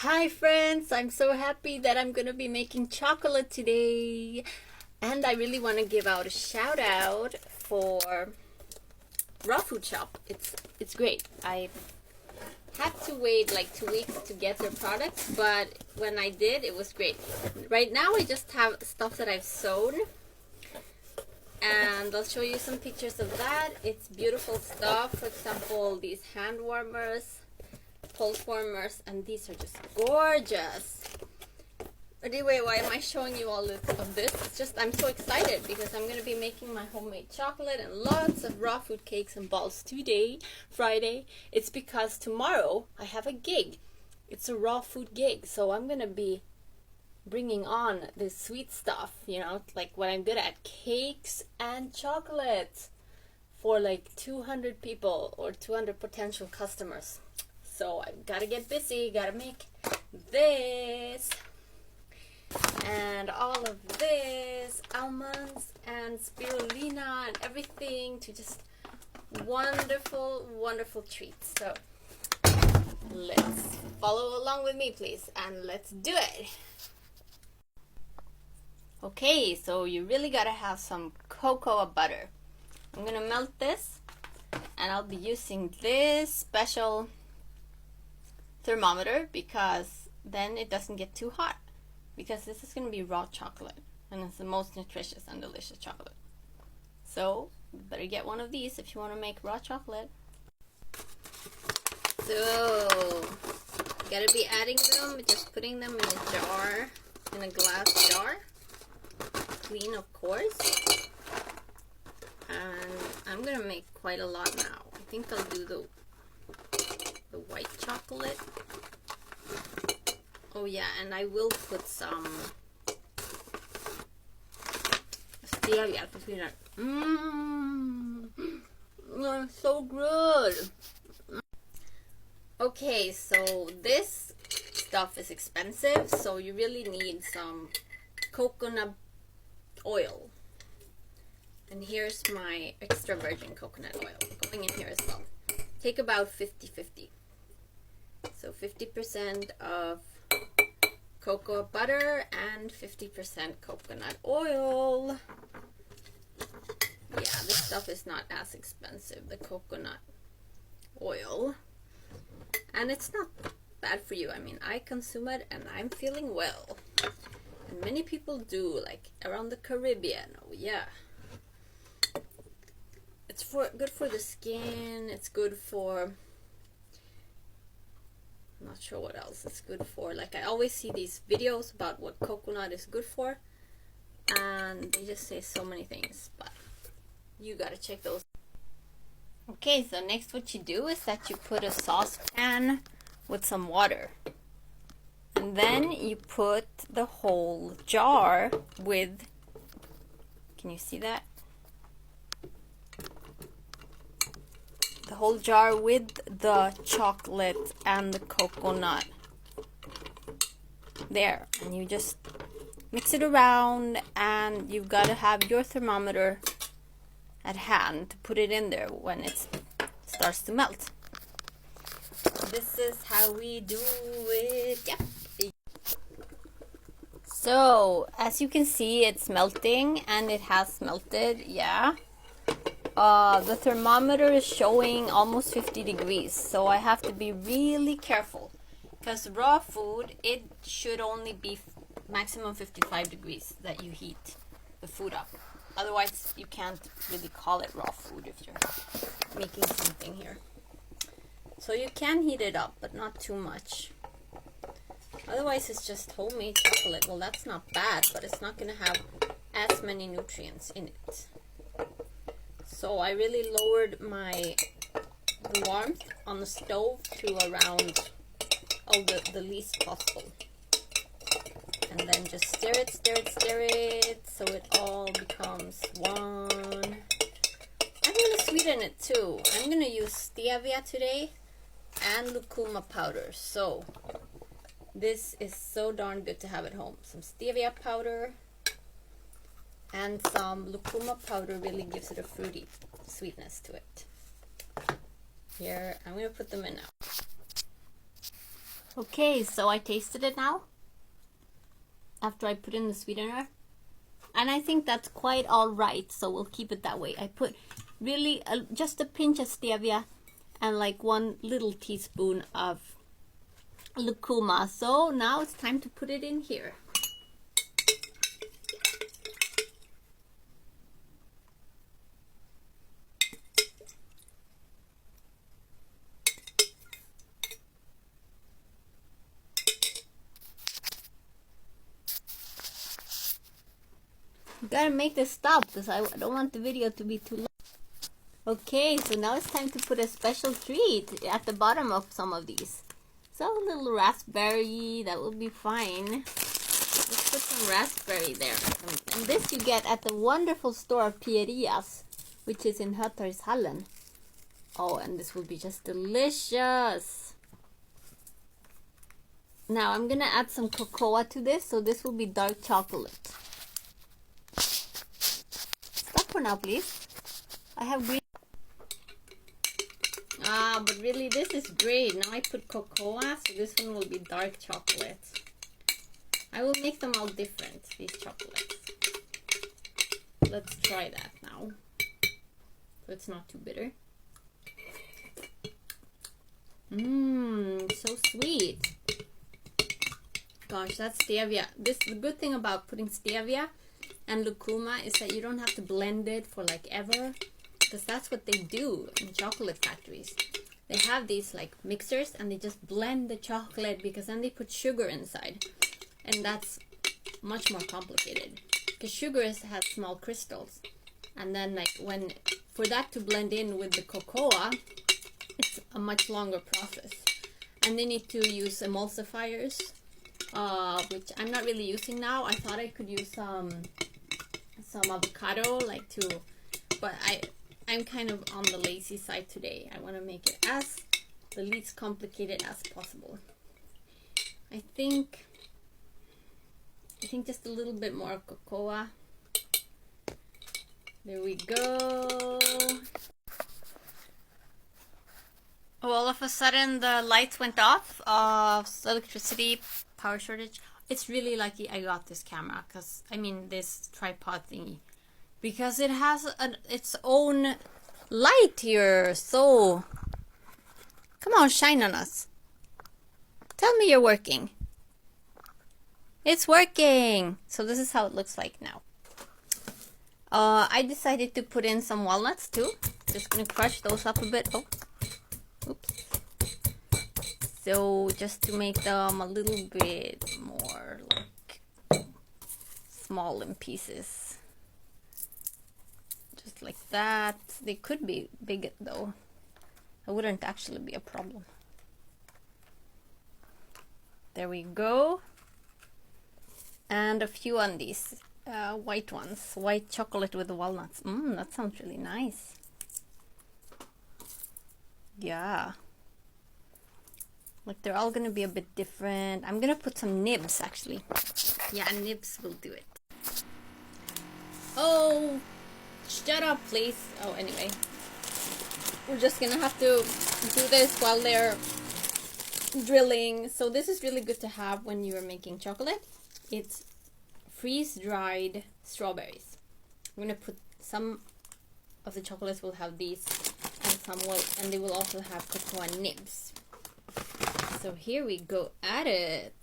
Hi friends, I'm so happy that I'm gonna be making chocolate today, and I really want to give out a shout out for Raw Food Shop. It's great. I had to wait like 2 weeks to get their products, but when I did, it was great. Right now I just have stuff that I've sewn, and I'll show you some pictures of that. It's beautiful stuff. For example, these hand warmers, pulse warmers, and these are just gorgeous. Anyway, why am I showing you all of this? It's just I'm so excited because I'm going to be making my homemade chocolate and lots of raw food cakes and balls today, Friday. It's because tomorrow I have a gig. It's a raw food gig, so I'm going to be bringing on this sweet stuff, you know, like what I'm good at, cakes and chocolate for like 200 people or 200 potential customers. So I've got to get busy, got to make this and all of this, almonds and spirulina and everything to just wonderful, wonderful treats. So let's follow along with me, please, and let's do it. Okay, so you really got to have some cocoa butter. I'm going to melt this, and I'll be using this special thermometer because then it doesn't get too hot, because this is going to be raw chocolate and it's the most nutritious and delicious chocolate. So you better get one of these if you want to make raw chocolate. So you gotta be adding them, just putting them in a jar, in a glass jar, clean of course. And I'm gonna make quite a lot now. I think I'll do the white chocolate. Oh yeah, and I will put some stevia for sweetener. So good. Okay, so this stuff is expensive, so you really need some coconut oil. And here's my extra virgin coconut oil going in here as well. Take about 50-50. So 50% of cocoa butter and 50% coconut oil. Yeah, this stuff is not as expensive, the coconut oil. And it's not bad for you. I mean, I consume it and I'm feeling well. And many people do, like around the Caribbean. Oh yeah. It's good for the skin. It's good for, I'm not sure what else it's good for. Like I always see these videos about what coconut is good for, and they just say so many things, but you gotta check those. Okay, so next what you do is that you put a saucepan with some water, and then you put the whole jar with, can you see that? The whole jar with the chocolate and the coconut there, and you just mix it around, and you've got to have your thermometer at hand to put it in there when it starts to melt. This is how we do it. Yeah. So as you can see, it's melting, and it has melted. Yeah. The thermometer is showing almost 50 degrees, so I have to be really careful, because raw food, it should only be maximum 55 degrees that you heat the food up. Otherwise you can't really call it raw food if you're making something here. So you can heat it up, but not too much. Otherwise it's just homemade chocolate. Well, that's not bad, but it's not going to have as many nutrients in it. So I really lowered the warmth on the stove to around the least possible. And then just stir it so it all becomes one. I'm going to sweeten it too. I'm going to use stevia today and lucuma powder. So this is so darn good to have at home. Some stevia powder and some lucuma powder really gives it a fruity sweetness to it. Here, I'm going to put them in now. Okay, so I tasted it now after I put in the sweetener, and I think that's quite all right, so we'll keep it that way. I put really just a pinch of stevia and like 1 little teaspoon of lucuma. So now it's time to put it in here. You gotta make this stop because I don't want the video to be too long. Okay, so now it's time to put a special treat at the bottom of some of these. So a little raspberry, that will be fine. Let's put some raspberry there. And this you get at the wonderful store Pierias, which is in Hötorgshallen. Oh, and this will be just delicious. Now I'm gonna add some cocoa to this, so this will be dark chocolate. Stop for now, please. I have green. Ah, but really this is great. Now I put cocoa, so this one will be dark chocolate. I will make them all different, these chocolates. Let's try that now. So it's not too bitter. So sweet. Gosh, that's stevia. The good thing about putting stevia and lucuma is that you don't have to blend it for like ever, because that's what they do in chocolate factories. They have these like mixers and they just blend the chocolate, because then they put sugar inside, and that's much more complicated because sugar has small crystals, and then like for that to blend in with the cocoa, it's a much longer process, and they need to use emulsifiers, which I'm not really using now. I thought I could use some avocado but I'm kind of on the lazy side today. I want to make it as the least complicated as possible. I think just a little bit more cocoa. There we go. Oh, all of a sudden the lights went off. Electricity, power shortage. It's really lucky I got this camera, this tripod thingy, because it has its own light here. So come on, shine on us. Tell me you're working. It's working. So this is how it looks like now. I decided to put in some walnuts too. Just gonna crush those up a bit. Oh, oops. So just to make them a little bit more like small in pieces. Just like that. They could be big though. It wouldn't actually be a problem. There we go. And a few on these white ones. White chocolate with the walnuts. That sounds really nice. Yeah. Like they're all gonna be a bit different. I'm gonna put some nibs actually. Yeah, nibs will do it. Oh, shut up please. Oh, anyway. We're just gonna have to do this while they're drilling. So this is really good to have when you are making chocolate. It's freeze-dried strawberries. I'm gonna put some of the chocolates will have these, and and they will also have cocoa nibs. So here we go at it.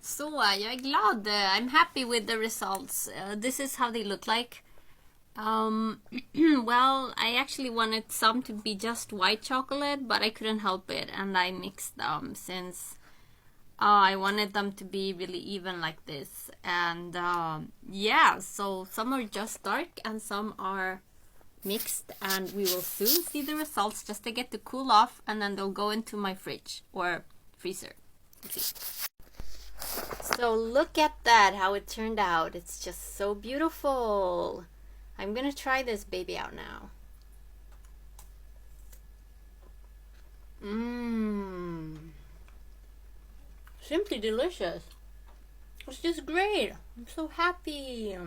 Så jag är glad. I'm happy with the results. This is how they look like. Well, I actually wanted some to be just white chocolate, but I couldn't help it, and I mixed them since I wanted them to be really even like this. And yeah, so some are just dark and some are mixed, and we will soon see the results. Just to get to cool off, and then they'll go into my fridge or freezer. Okay. So look at that, how it turned out. It's just so beautiful. I'm gonna try this baby out now. Simply delicious. It's just great. I'm so happy.